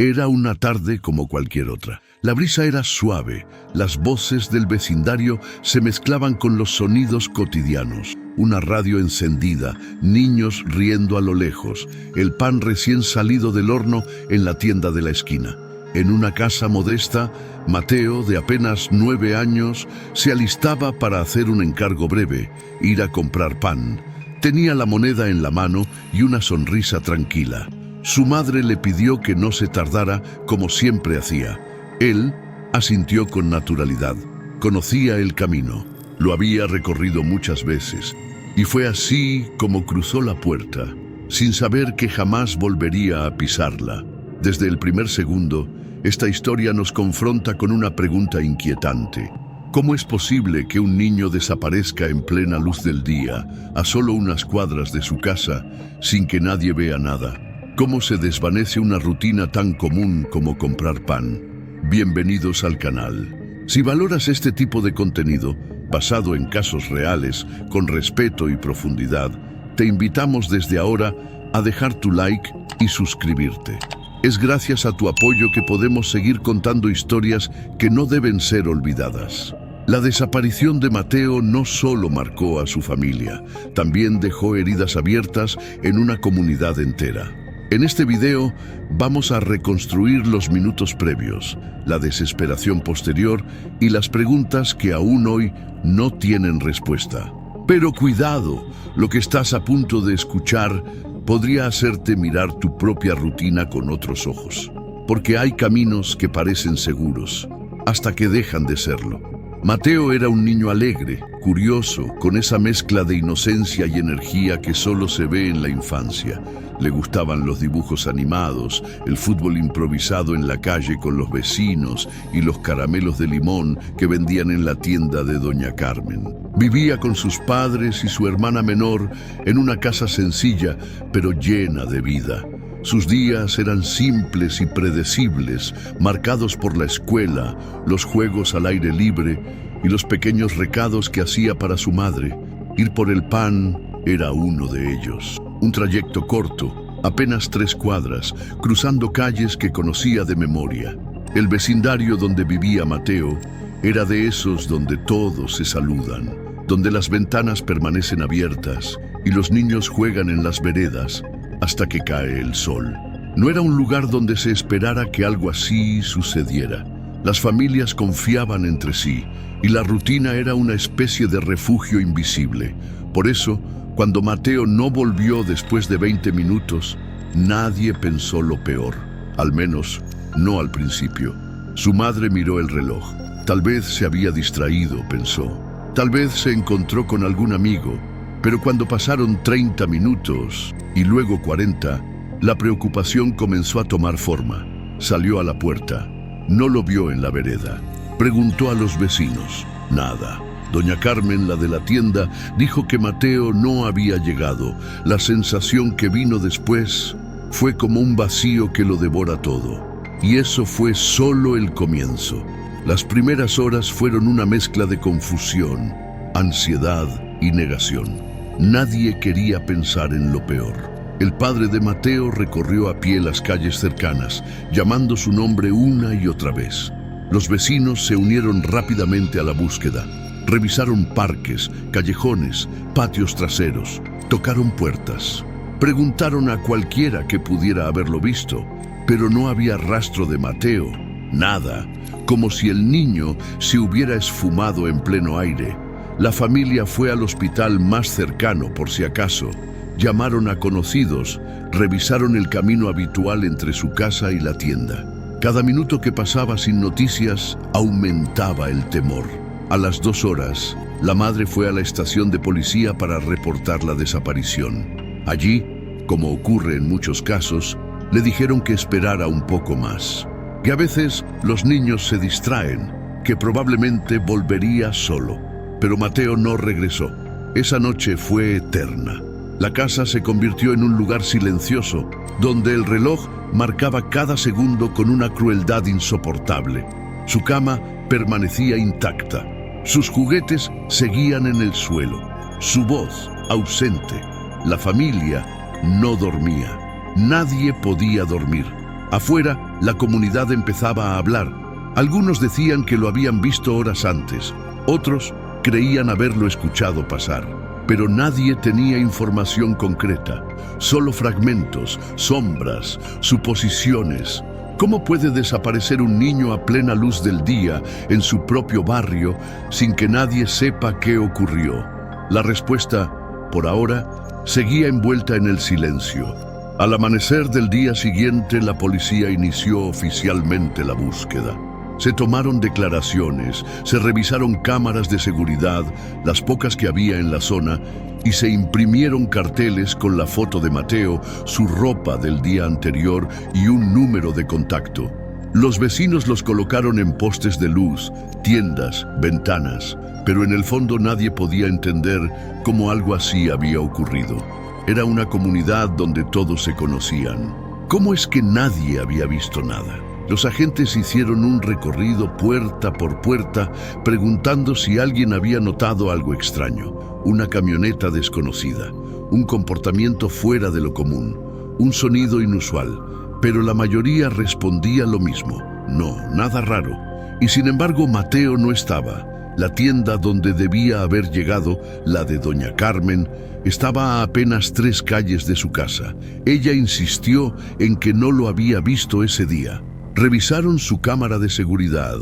Era una tarde como cualquier otra. La brisa era suave, las voces del vecindario se mezclaban con los sonidos cotidianos. Una radio encendida, niños riendo a lo lejos, el pan recién salido del horno en la tienda de la esquina. En una casa modesta, Mateo, de apenas 9 años, se alistaba para hacer un encargo breve, ir a comprar pan. Tenía la moneda en la mano y una sonrisa tranquila. Su madre le pidió que no se tardara como siempre hacía. Él asintió con naturalidad. Conocía el camino, lo había recorrido muchas veces, y fue así como cruzó la puerta, sin saber que jamás volvería a pisarla. Desde el primer segundo, esta historia nos confronta con una pregunta inquietante. ¿Cómo es posible que un niño desaparezca en plena luz del día, a solo unas cuadras de su casa, sin que nadie vea nada? ¿Cómo se desvanece una rutina tan común como comprar pan? Bienvenidos al canal. Si valoras este tipo de contenido, basado en casos reales, con respeto y profundidad, te invitamos desde ahora a dejar tu like y suscribirte. Es gracias a tu apoyo que podemos seguir contando historias que no deben ser olvidadas. La desaparición de Mateo no solo marcó a su familia, también dejó heridas abiertas en una comunidad entera. En este video vamos a reconstruir los minutos previos, la desesperación posterior y las preguntas que aún hoy no tienen respuesta. Pero cuidado, lo que estás a punto de escuchar podría hacerte mirar tu propia rutina con otros ojos, porque hay caminos que parecen seguros, hasta que dejan de serlo. Mateo era un niño alegre, curioso, con esa mezcla de inocencia y energía que solo se ve en la infancia. Le gustaban los dibujos animados, el fútbol improvisado en la calle con los vecinos y los caramelos de limón que vendían en la tienda de Doña Carmen. Vivía con sus padres y su hermana menor en una casa sencilla, pero llena de vida. Sus días eran simples y predecibles, marcados por la escuela, los juegos al aire libre y los pequeños recados que hacía para su madre. Ir por el pan era uno de ellos. Un trayecto corto, apenas 3 cuadras, cruzando calles que conocía de memoria. El vecindario donde vivía Mateo era de esos donde todos se saludan, donde las ventanas permanecen abiertas y los niños juegan en las veredas hasta que cae el sol. No era un lugar donde se esperara que algo así sucediera. Las familias confiaban entre sí y la rutina era una especie de refugio invisible. Por eso, cuando Mateo no volvió después de 20 minutos, nadie pensó lo peor, al menos no al principio. Su madre miró el reloj. Tal vez se había distraído, pensó. Tal vez se encontró con algún amigo. Pero cuando pasaron 30 minutos y luego 40, la preocupación comenzó a tomar forma. Salió a la puerta. No lo vio en la vereda. Preguntó a los vecinos. Nada. Doña Carmen, la de la tienda, dijo que Mateo no había llegado. La sensación que vino después fue como un vacío que lo devora todo. Y eso fue solo el comienzo. Las primeras horas fueron una mezcla de confusión, ansiedad y negación. Nadie quería pensar en lo peor. El padre de Mateo recorrió a pie las calles cercanas, llamando su nombre una y otra vez. Los vecinos se unieron rápidamente a la búsqueda. Revisaron parques, callejones, patios traseros, tocaron puertas. Preguntaron a cualquiera que pudiera haberlo visto, pero no había rastro de Mateo, nada, como si el niño se hubiera esfumado en pleno aire. La familia fue al hospital más cercano por si acaso. Llamaron a conocidos, revisaron el camino habitual entre su casa y la tienda. Cada minuto que pasaba sin noticias aumentaba el temor. A las 2 horas, la madre fue a la estación de policía para reportar la desaparición. Allí, como ocurre en muchos casos, le dijeron que esperara un poco más. Que a veces los niños se distraen, que probablemente volvería solo. Pero Mateo no regresó. Esa noche fue eterna. La casa se convirtió en un lugar silencioso, donde el reloj marcaba cada segundo con una crueldad insoportable. Su cama permanecía intacta. Sus juguetes seguían en el suelo. Su voz ausente. La familia no dormía. Nadie podía dormir. Afuera, la comunidad empezaba a hablar. Algunos decían que lo habían visto horas antes, otros creían haberlo escuchado pasar. Pero nadie tenía información concreta, solo fragmentos, sombras, suposiciones. ¿Cómo puede desaparecer un niño a plena luz del día en su propio barrio sin que nadie sepa qué ocurrió? La respuesta, por ahora, seguía envuelta en el silencio. Al amanecer del día siguiente, la policía inició oficialmente la búsqueda. Se tomaron declaraciones, se revisaron cámaras de seguridad, las pocas que había en la zona, y se imprimieron carteles con la foto de Mateo, su ropa del día anterior y un número de contacto. Los vecinos los colocaron en postes de luz, tiendas, ventanas, pero en el fondo nadie podía entender cómo algo así había ocurrido. Era una comunidad donde todos se conocían. ¿Cómo es que nadie había visto nada? Los agentes hicieron un recorrido puerta por puerta, preguntando si alguien había notado algo extraño. Una camioneta desconocida, un comportamiento fuera de lo común, un sonido inusual. Pero la mayoría respondía lo mismo: no, nada raro. Y sin embargo, Mateo no estaba. La tienda donde debía haber llegado, la de doña Carmen, estaba a apenas 3 calles de su casa. Ella insistió en que no lo había visto ese día. Revisaron su cámara de seguridad,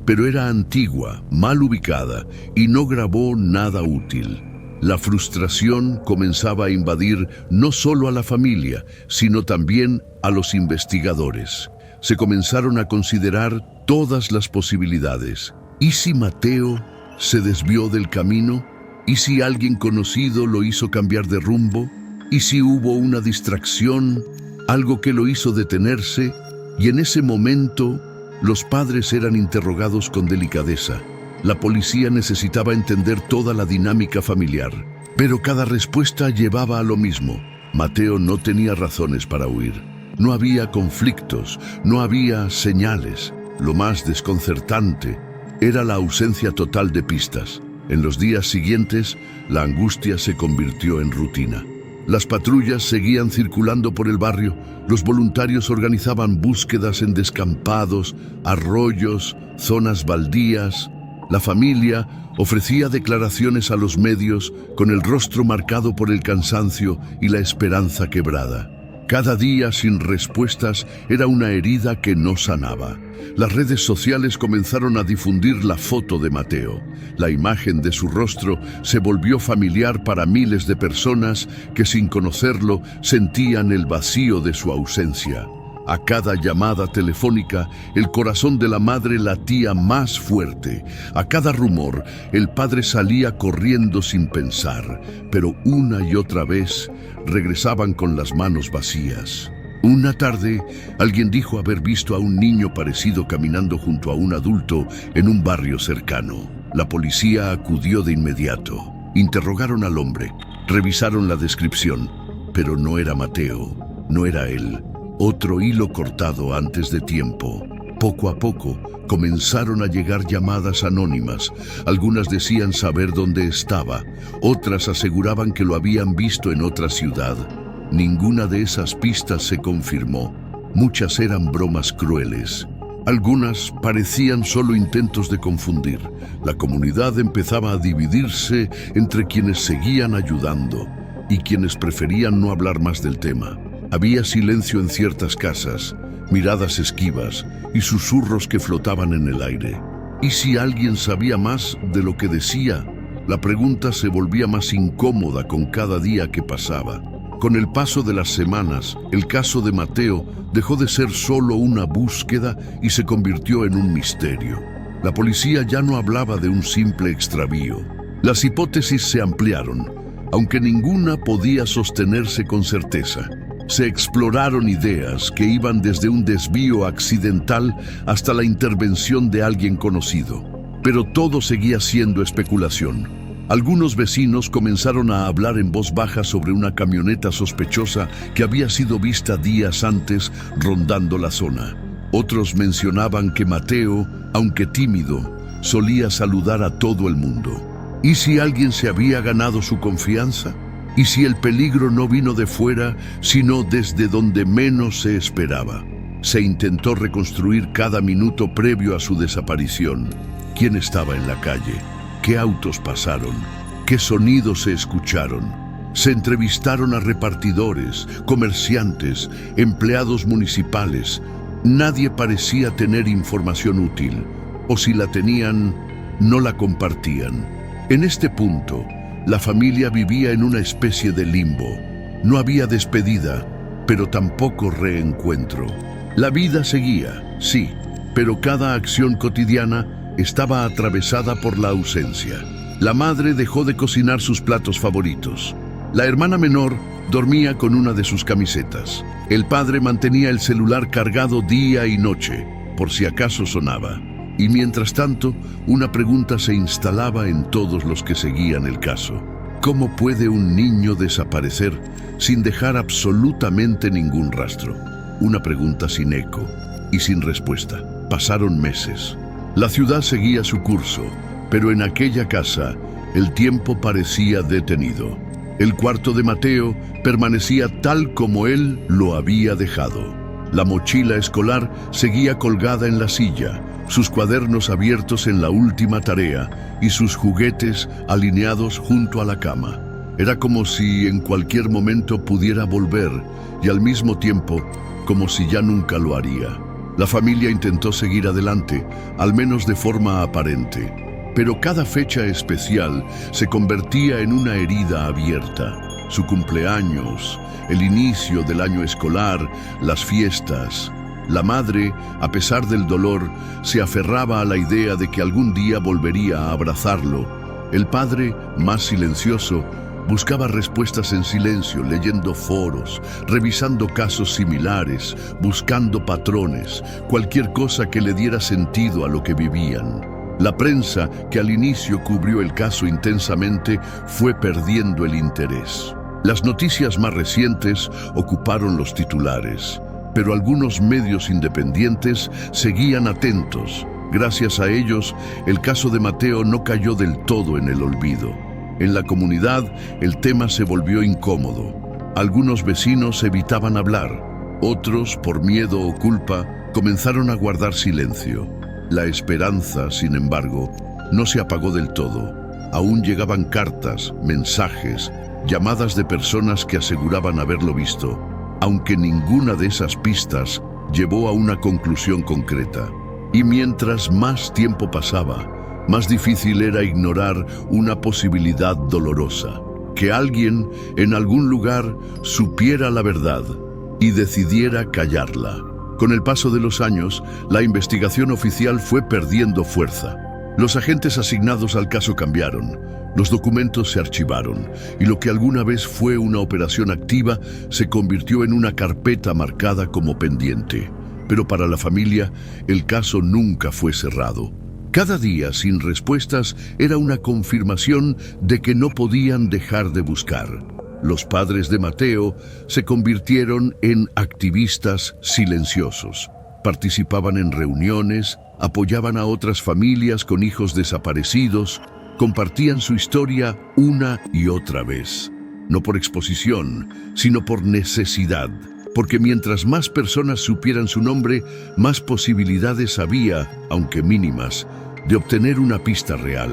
pero era antigua, mal ubicada y no grabó nada útil. La frustración comenzaba a invadir no solo a la familia, sino también a los investigadores. Se comenzaron a considerar todas las posibilidades. ¿Y si Mateo se desvió del camino? ¿Y si alguien conocido lo hizo cambiar de rumbo? ¿Y si hubo una distracción, algo que lo hizo detenerse? Y en ese momento, los padres eran interrogados con delicadeza. La policía necesitaba entender toda la dinámica familiar, pero cada respuesta llevaba a lo mismo. Mateo no tenía razones para huir. No había conflictos, no había señales. Lo más desconcertante era la ausencia total de pistas. En los días siguientes, la angustia se convirtió en rutina. Las patrullas seguían circulando por el barrio, los voluntarios organizaban búsquedas en descampados, arroyos, zonas baldías. La familia ofrecía declaraciones a los medios con el rostro marcado por el cansancio y la esperanza quebrada. Cada día sin respuestas era una herida que no sanaba. Las redes sociales comenzaron a difundir la foto de Mateo. La imagen de su rostro se volvió familiar para miles de personas que, sin conocerlo, sentían el vacío de su ausencia. A cada llamada telefónica, el corazón de la madre latía más fuerte. A cada rumor, el padre salía corriendo sin pensar, pero una y otra vez regresaban con las manos vacías. Una tarde, alguien dijo haber visto a un niño parecido caminando junto a un adulto en un barrio cercano. La policía acudió de inmediato. Interrogaron al hombre, revisaron la descripción, pero no era Mateo, no era él. Otro hilo cortado antes de tiempo. Poco a poco comenzaron a llegar llamadas anónimas. Algunas decían saber dónde estaba, otras aseguraban que lo habían visto en otra ciudad. Ninguna de esas pistas se confirmó. Muchas eran bromas crueles. Algunas parecían solo intentos de confundir. La comunidad empezaba a dividirse entre quienes seguían ayudando y quienes preferían no hablar más del tema. Había silencio en ciertas casas, miradas esquivas y susurros que flotaban en el aire. ¿Y si alguien sabía más de lo que decía? La pregunta se volvía más incómoda con cada día que pasaba. Con el paso de las semanas, el caso de Mateo dejó de ser solo una búsqueda y se convirtió en un misterio. La policía ya no hablaba de un simple extravío. Las hipótesis se ampliaron, aunque ninguna podía sostenerse con certeza. Se exploraron ideas que iban desde un desvío accidental hasta la intervención de alguien conocido. Pero todo seguía siendo especulación. Algunos vecinos comenzaron a hablar en voz baja sobre una camioneta sospechosa que había sido vista días antes rondando la zona. Otros mencionaban que Mateo, aunque tímido, solía saludar a todo el mundo. ¿Y si alguien se había ganado su confianza? ¿Y si el peligro no vino de fuera, sino desde donde menos se esperaba? Se intentó reconstruir cada minuto previo a su desaparición. ¿Quién estaba en la calle? ¿Qué autos pasaron? ¿Qué sonidos se escucharon? Se entrevistaron a repartidores, comerciantes, empleados municipales. Nadie parecía tener información útil, o si la tenían, no la compartían. En este punto, la familia vivía en una especie de limbo. No había despedida, pero tampoco reencuentro. La vida seguía, sí, pero cada acción cotidiana estaba atravesada por la ausencia. La madre dejó de cocinar sus platos favoritos. La hermana menor dormía con una de sus camisetas. El padre mantenía el celular cargado día y noche, por si acaso sonaba. Y mientras tanto, una pregunta se instalaba en todos los que seguían el caso. ¿Cómo puede un niño desaparecer sin dejar absolutamente ningún rastro? Una pregunta sin eco y sin respuesta. Pasaron meses. La ciudad seguía su curso, pero en aquella casa el tiempo parecía detenido. El cuarto de Mateo permanecía tal como él lo había dejado. La mochila escolar seguía colgada en la silla, sus cuadernos abiertos en la última tarea y sus juguetes alineados junto a la cama. Era como si en cualquier momento pudiera volver y al mismo tiempo como si ya nunca lo haría. La familia intentó seguir adelante, al menos de forma aparente, pero cada fecha especial se convertía en una herida abierta. Su cumpleaños, el inicio del año escolar, las fiestas. La madre, a pesar del dolor, se aferraba a la idea de que algún día volvería a abrazarlo. El padre, más silencioso, buscaba respuestas en silencio, leyendo foros, revisando casos similares, buscando patrones, cualquier cosa que le diera sentido a lo que vivían. La prensa, que al inicio cubrió el caso intensamente, fue perdiendo el interés. Las noticias más recientes ocuparon los titulares, pero algunos medios independientes seguían atentos. Gracias a ellos, el caso de Mateo no cayó del todo en el olvido. En la comunidad, el tema se volvió incómodo. Algunos vecinos evitaban hablar. Otros, por miedo o culpa, comenzaron a guardar silencio. La esperanza, sin embargo, no se apagó del todo. Aún llegaban cartas, mensajes, llamadas de personas que aseguraban haberlo visto, aunque ninguna de esas pistas llevó a una conclusión concreta. Y mientras más tiempo pasaba, más difícil era ignorar una posibilidad dolorosa: que alguien en algún lugar supiera la verdad y decidiera callarla. Con el paso de los años, la investigación oficial fue perdiendo fuerza. Los agentes asignados al caso cambiaron, los documentos se archivaron, y lo que alguna vez fue una operación activa se convirtió en una carpeta marcada como pendiente. Pero para la familia, el caso nunca fue cerrado. Cada día sin respuestas era una confirmación de que no podían dejar de buscar. Los padres de Mateo se convirtieron en activistas silenciosos. Participaban en reuniones, apoyaban a otras familias con hijos desaparecidos, compartían su historia una y otra vez. No por exposición, sino por necesidad. Porque mientras más personas supieran su nombre, más posibilidades había, aunque mínimas, de obtener una pista real.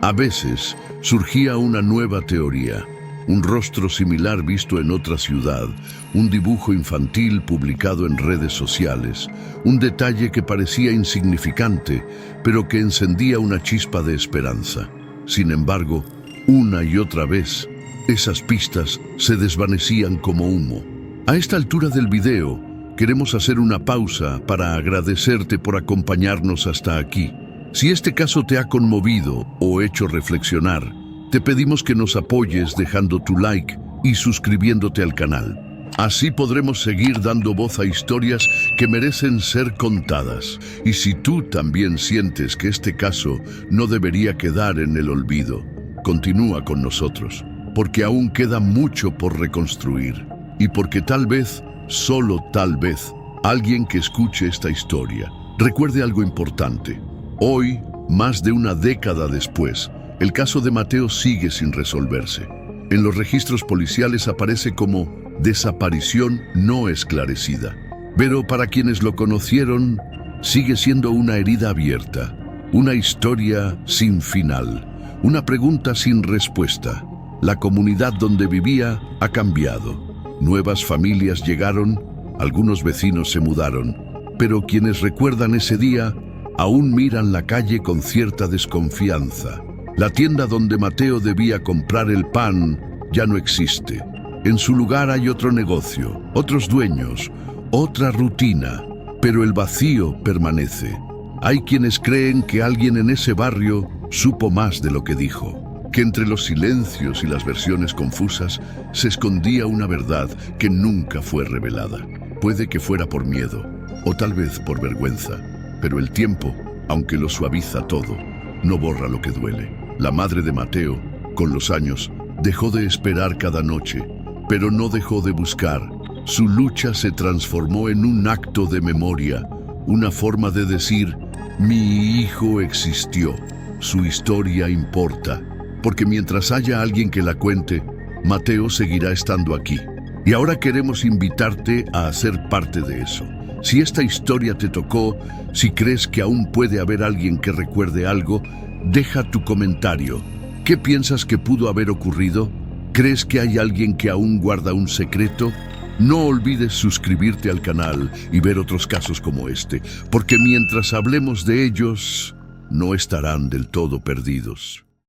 A veces surgía una nueva teoría. Un rostro similar visto en otra ciudad, un dibujo infantil publicado en redes sociales, un detalle que parecía insignificante, pero que encendía una chispa de esperanza. Sin embargo, una y otra vez, esas pistas se desvanecían como humo. A esta altura del video, queremos hacer una pausa para agradecerte por acompañarnos hasta aquí. Si este caso te ha conmovido o hecho reflexionar, te pedimos que nos apoyes dejando tu like y suscribiéndote al canal. Así podremos seguir dando voz a historias que merecen ser contadas. Y si tú también sientes que este caso no debería quedar en el olvido, continúa con nosotros, porque aún queda mucho por reconstruir. Y porque tal vez, solo tal vez, alguien que escuche esta historia recuerde algo importante. Hoy, más de una década después, el caso de Mateo sigue sin resolverse. En los registros policiales aparece como desaparición no esclarecida. Pero para quienes lo conocieron, sigue siendo una herida abierta, una historia sin final, una pregunta sin respuesta. La comunidad donde vivía ha cambiado. Nuevas familias llegaron, algunos vecinos se mudaron, pero quienes recuerdan ese día aún miran la calle con cierta desconfianza. La tienda donde Mateo debía comprar el pan ya no existe. En su lugar hay otro negocio, otros dueños, otra rutina, pero el vacío permanece. Hay quienes creen que alguien en ese barrio supo más de lo que dijo, que entre los silencios y las versiones confusas se escondía una verdad que nunca fue revelada. Puede que fuera por miedo, o tal vez por vergüenza, pero el tiempo, aunque lo suaviza todo, no borra lo que duele. La madre de Mateo, con los años, dejó de esperar cada noche, pero no dejó de buscar. Su lucha se transformó en un acto de memoria, una forma de decir: mi hijo existió, su historia importa, porque mientras haya alguien que la cuente, Mateo seguirá estando aquí. Y ahora queremos invitarte a ser parte de eso. Si esta historia te tocó, si crees que aún puede haber alguien que recuerde algo, deja tu comentario. ¿Qué piensas que pudo haber ocurrido? ¿Crees que hay alguien que aún guarda un secreto? No olvides suscribirte al canal y ver otros casos como este, porque mientras hablemos de ellos, no estarán del todo perdidos.